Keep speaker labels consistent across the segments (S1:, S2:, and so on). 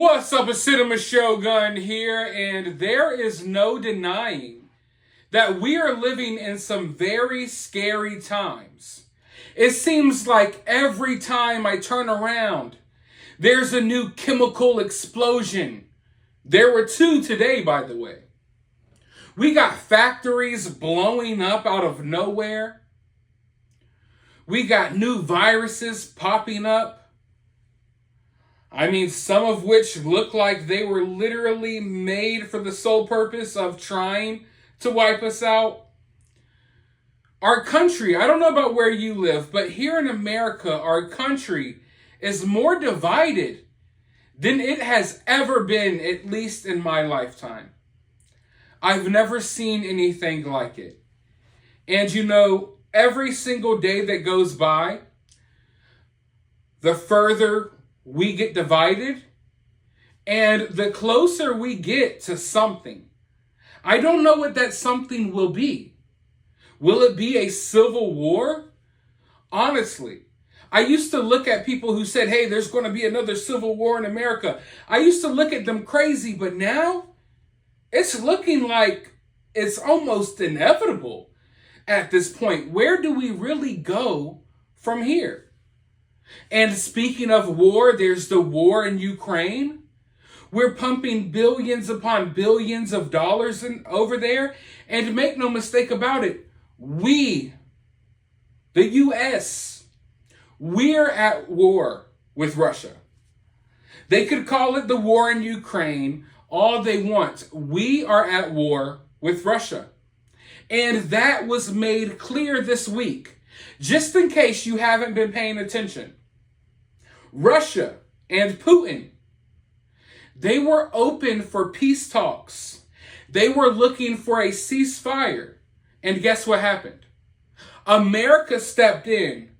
S1: What's up, it's Cinema Shogun here, and there is no denying that we are living in some very scary times. It seems like every time I turn around, there's a new chemical explosion. There were two today, by the way. We got factories blowing up out of nowhere. We got new viruses popping up. I mean, some of which look like they were literally made for the sole purpose of trying to wipe us out. Our country, I don't know about where you live, but here in America, our country is more divided than it has ever been, at least in my lifetime. I've never seen anything like it. And you know, every single day that goes by, the further we get divided, and the closer we get to something. I don't know what that something will be. Will it be a civil war? Honestly, I used to look at people who said, hey, there's going to be another civil war in America. I used to look at them crazy, but now it's looking like it's almost inevitable at this point. Where do we really go from here? And speaking of war, there's the war in Ukraine. We're pumping billions upon billions of dollars over there. And make no mistake about it, we, the U.S., we're at war with Russia. They could call it the war in Ukraine all they want. We are at war with Russia. And that was made clear this week, just in case you haven't been paying attention. Russia and Putin, they were open for peace talks. They were looking for a ceasefire. And guess what happened? America stepped in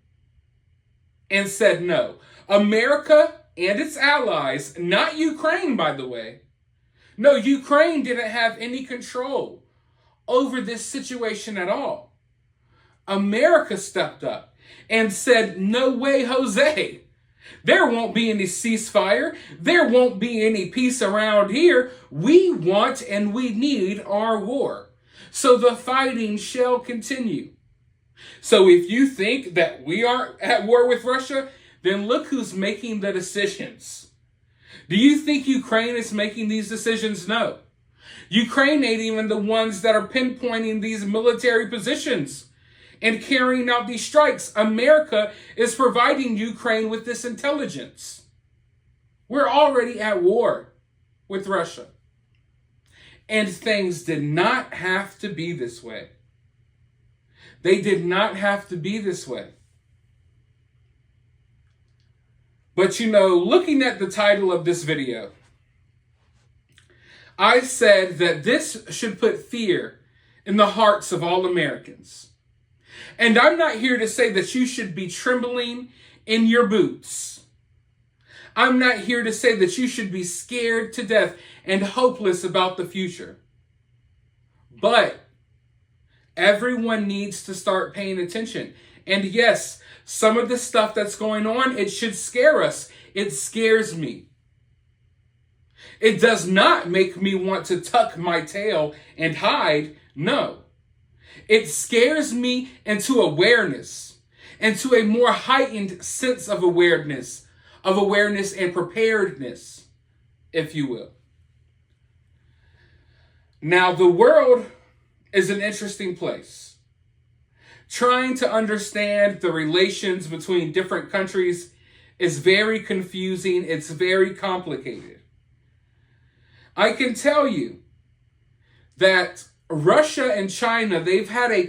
S1: and said no. America and its allies, not Ukraine, by the way. No, Ukraine didn't have any control over this situation at all. America stepped up and said, no way, Jose. There won't be any ceasefire. There won't be any peace around here. We want and we need our war. So the fighting shall continue. So if you think that we are at war with Russia, then look who's making the decisions. Do you think Ukraine is making these decisions? No. Ukraine ain't even the ones that are pinpointing these military positions and carrying out these strikes. America is providing Ukraine with this intelligence. We're already at war with Russia. And things did not have to be this way. They did not have to be this way. But you know, looking at the title of this video, I said that this should put fear in the hearts of all Americans. And I'm not here to say that you should be trembling in your boots. I'm not here to say that you should be scared to death and hopeless about the future. But everyone needs to start paying attention. And yes, some of the stuff that's going on, it should scare us. It scares me. It does not make me want to tuck my tail and hide. No. It scares me into awareness, into a more heightened sense of awareness and preparedness, if you will. Now, the world is an interesting place. Trying to understand the relations between different countries is very confusing. It's very complicated. I can tell you that Russia and China, they've had a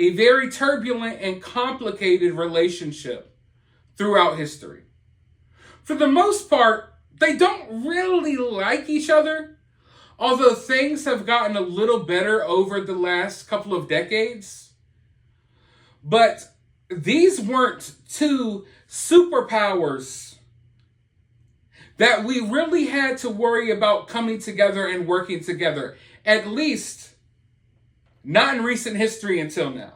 S1: very turbulent and complicated relationship throughout history. For the most part, they don't really like each other, although things have gotten a little better over the last couple of decades. But these weren't two superpowers that we really had to worry about coming together and working together. At least, not in recent history until now.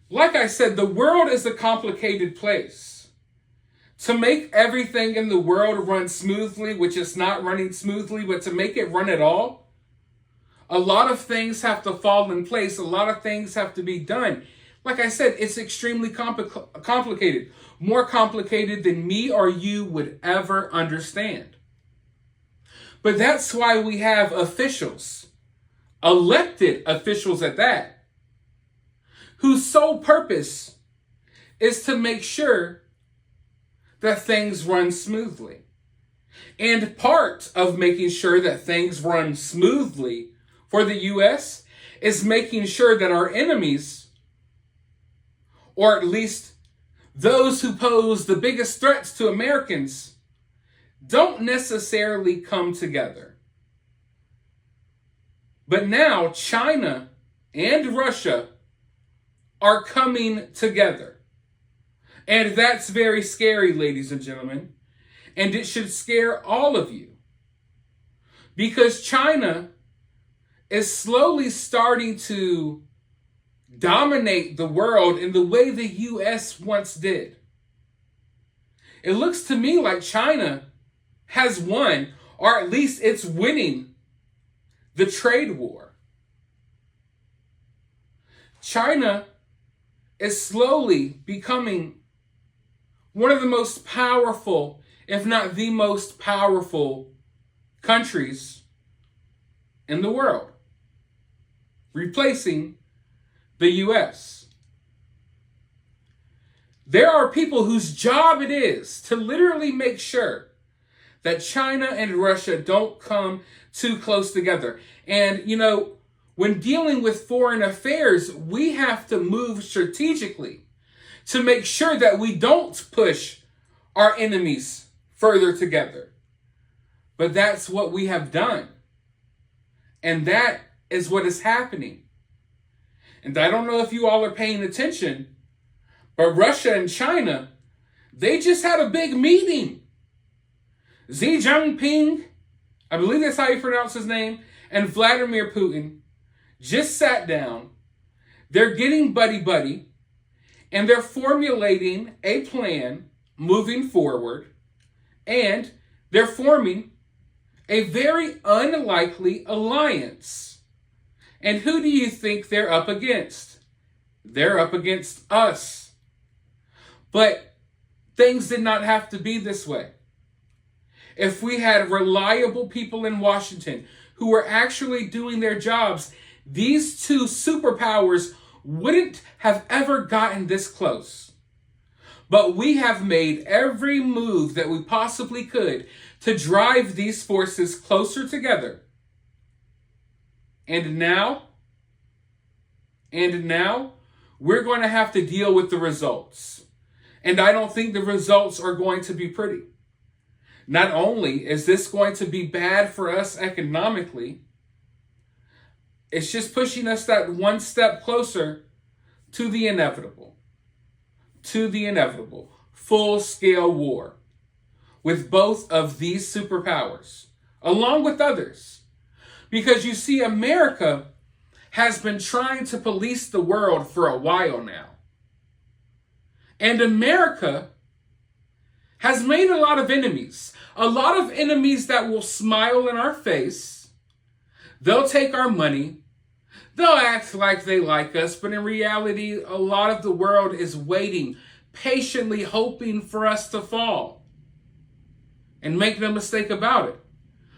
S1: Like I said, the world is a complicated place. to make everything in the world run smoothly, which is not running smoothly, but to make it run at all, a lot of things have to fall in place. A lot of things have to be done. Like I said, it's extremely complicated. More complicated than me or you would ever understand. But that's why we have officials, elected officials at that, whose sole purpose is to make sure that things run smoothly. And part of making sure that things run smoothly for the U.S. is making sure that our enemies, or at least those who pose the biggest threats to Americans, don't necessarily come together. But now China and Russia are coming together. And that's very scary, ladies and gentlemen. And it should scare all of you. Because China is slowly starting to dominate the world in the way the U.S. once did. It looks to me like China has won, or at least it's winning, the trade war. China is slowly becoming one of the most powerful, if not the most powerful, countries in the world, replacing the U.S. There are people whose job it is to literally make sure that China and Russia don't come too close together. And, when dealing with foreign affairs, we have to move strategically to make sure that we don't push our enemies further together. But that's what we have done. And that is what is happening. And I don't know if you all are paying attention, but Russia and China, they just had a big meeting. Xi Jinping, I believe that's how you pronounce his name, and Vladimir Putin just sat down. They're getting buddy-buddy, and they're formulating a plan moving forward, and they're forming a very unlikely alliance. And who do you think they're up against? They're up against us. But things did not have to be this way. If we had reliable people in Washington who were actually doing their jobs, these two superpowers wouldn't have ever gotten this close. But we have made every move that we possibly could to drive these forces closer together. And now, we're going to have to deal with the results. And I don't think the results are going to be pretty. Not only is this going to be bad for us economically, it's just pushing us that one step closer to the inevitable. To the inevitable. Full-scale war with both of these superpowers, along with others. Because you see, America has been trying to police the world for a while now. And America has made a lot of enemies. A lot of enemies that will smile in our face. They'll take our money. They'll act like they like us. But in reality, a lot of the world is waiting, patiently hoping for us to fall. And make no mistake about it,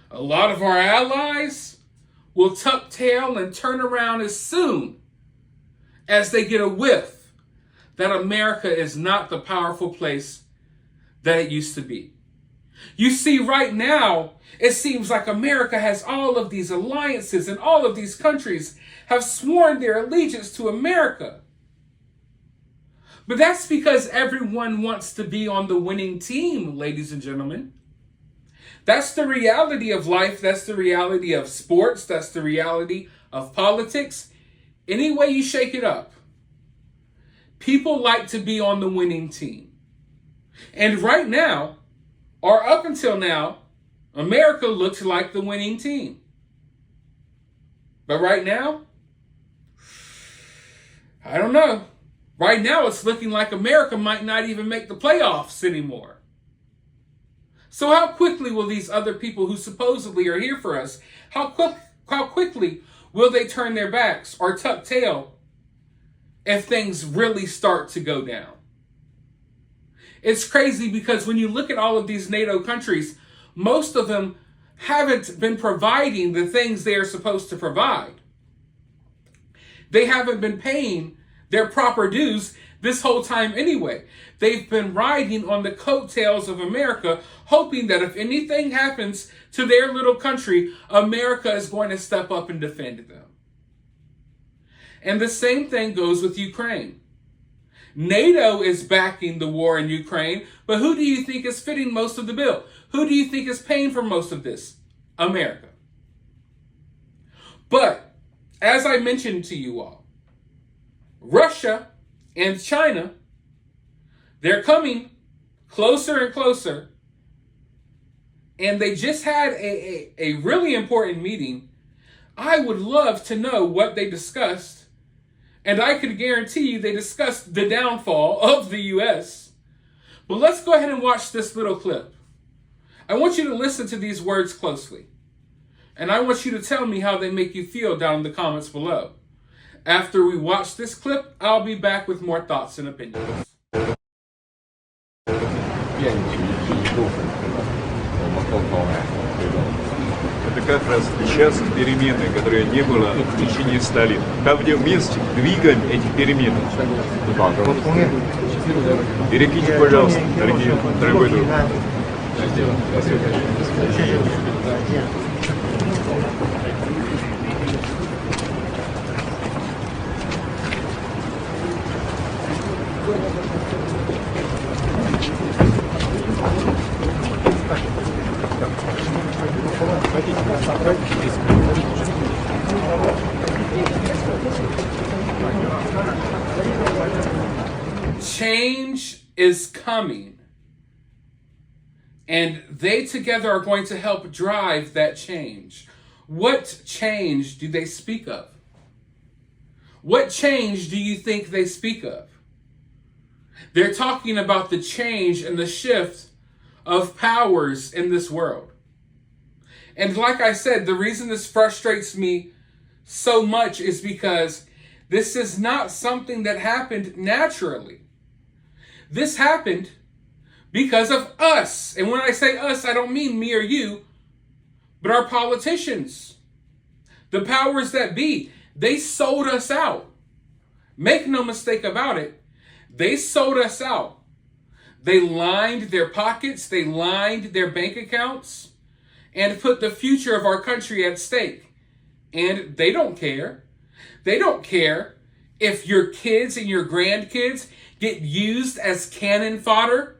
S1: a lot of our allies will tuck tail and turn around as soon as they get a whiff that America is not the powerful place that it used to be. You see, right now, it seems like America has all of these alliances and all of these countries have sworn their allegiance to America. But that's because everyone wants to be on the winning team, ladies and gentlemen. That's the reality of life. That's the reality of sports. That's the reality of politics. Any way you shake it up, people like to be on the winning team. And right now, or up until now, America looks like the winning team. But right now, I don't know. Right now, it's looking like America might not even make the playoffs anymore. So how quickly will these other people who supposedly are here for us, how quickly will they turn their backs or tuck tail if things really start to go down? It's crazy because when you look at all of these NATO countries, most of them haven't been providing the things they are supposed to provide. They haven't been paying their proper dues this whole time anyway. They've been riding on the coattails of America, hoping that if anything happens to their little country, America is going to step up and defend them. And the same thing goes with Ukraine. NATO is backing the war in Ukraine, but who do you think is fitting most of the bill? Who do you think is paying for most of this? America. But, as I mentioned to you all, Russia and China, they're coming closer and closer, and they just had a really important meeting. I would love to know what they discussed, and I could guarantee you they discussed the downfall of the U.S. But let's go ahead and watch this little clip. I want you to listen to these words closely, and I want you to tell me how they make you feel down in the comments below. After we watch this clip, I'll be back with more thoughts and opinions.
S2: Это как раз сейчас перемены, которые не было в течение 100 лет. Там, где вместе двигаем эти перемены. Перекиньте, пожалуйста, дорогой друг.
S1: Change is coming, and they together are going to help drive that change. What change do they speak of? What change do you think they speak of? They're talking about the change and the shift of powers in this world. And like I said, the reason this frustrates me so much is because this is not something that happened naturally. This happened because of us. And when I say us, I don't mean me or you, but our politicians. The powers that be, they sold us out. Make no mistake about it. They sold us out. They lined their pockets, they lined their bank accounts, and put the future of our country at stake. And they don't care. They don't care if your kids and your grandkids get used as cannon fodder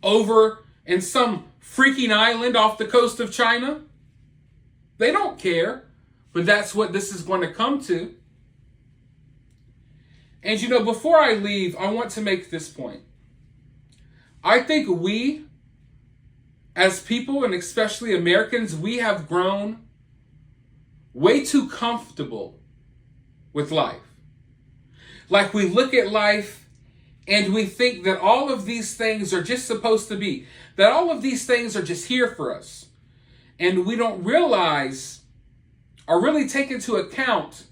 S1: over in some freaking island off the coast of China. They don't care, but that's what this is going to come to. And you know, before I leave, I want to make this point. I think we, as people, and especially Americans, we have grown way too comfortable with life. Like, we look at life and we think that all of these things are just supposed to be, that all of these things are just here for us. And we don't realize or really take into account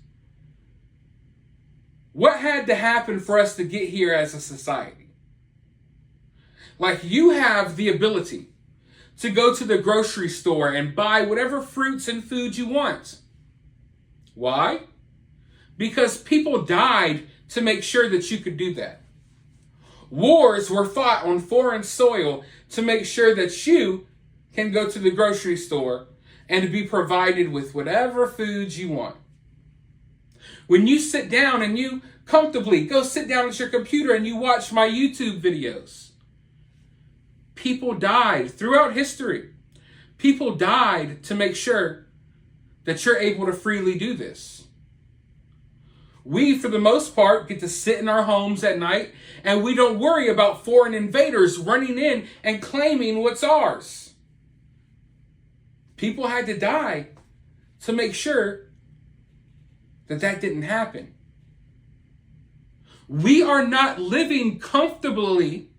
S1: what had to happen for us to get here as a society. Like, you have the ability to go to the grocery store and buy whatever fruits and food you want. Why? Because people died to make sure that you could do that. Wars were fought on foreign soil to make sure that you can go to the grocery store and be provided with whatever foods you want. When you sit down and you comfortably go sit down at your computer and you watch my YouTube videos, people died throughout history. People died to make sure that you're able to freely do this. We, for the most part, get to sit in our homes at night and we don't worry about foreign invaders running in and claiming what's ours. People had to die to make sure that that didn't happen. We are not living comfortably.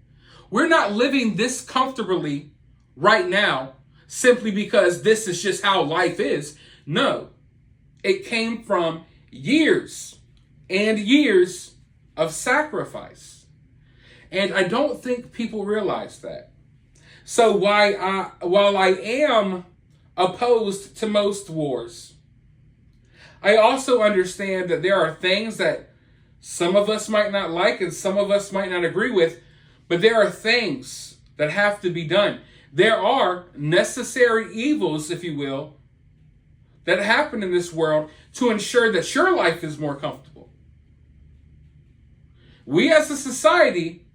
S1: We're not living this comfortably right now simply because this is just how life is. No, it came from years and years of sacrifice. And I don't think people realize that. So while I am opposed to most wars, I also understand that there are things that some of us might not like and some of us might not agree with, but there are things that have to be done. There are necessary evils, if you will, that happen in this world to ensure that your life is more comfortable. We as a society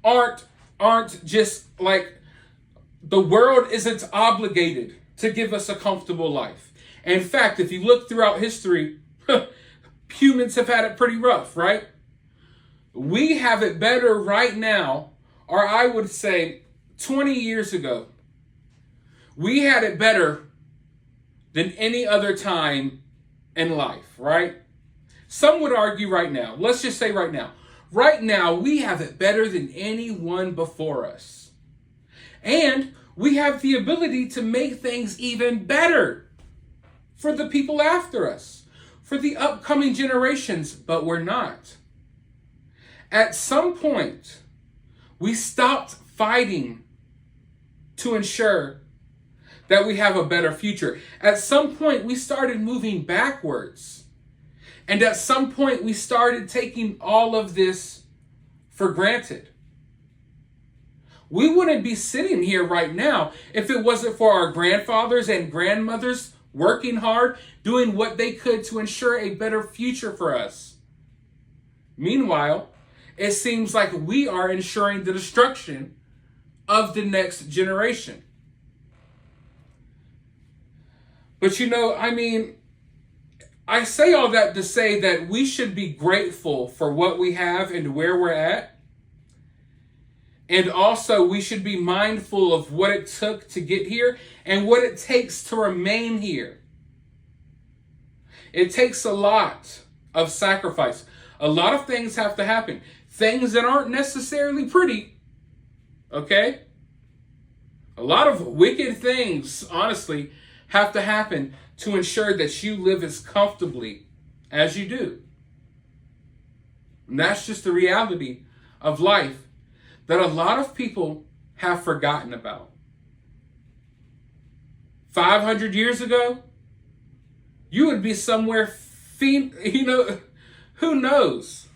S1: aren't just like, the world isn't obligated to give us a comfortable life. In fact, if you look throughout history, humans have had it pretty rough, right? We have it better right now, or I would say 20 years ago, we had it better than any other time in life, right? Some would argue right now, let's just say right now. Right now, we have it better than anyone before us. And we have the ability to make things even better for the people after us, for the upcoming generations, but we're not. At some point, we stopped fighting to ensure that we have a better future. At some point, we started moving backwards. And at some point, we started taking all of this for granted. We wouldn't be sitting here right now if it wasn't for our grandfathers and grandmothers working hard, doing what they could to ensure a better future for us. Meanwhile, it seems like we are ensuring the destruction of the next generation. But I say all that to say that we should be grateful for what we have and where we're at. And also, we should be mindful of what it took to get here and what it takes to remain here. It takes a lot of sacrifice. A lot of things have to happen. Things that aren't necessarily pretty. Okay? A lot of wicked things, honestly, have to happen to ensure that you live as comfortably as you do. And that's just the reality of life that a lot of people have forgotten about. 500 years ago, you would be somewhere, who knows?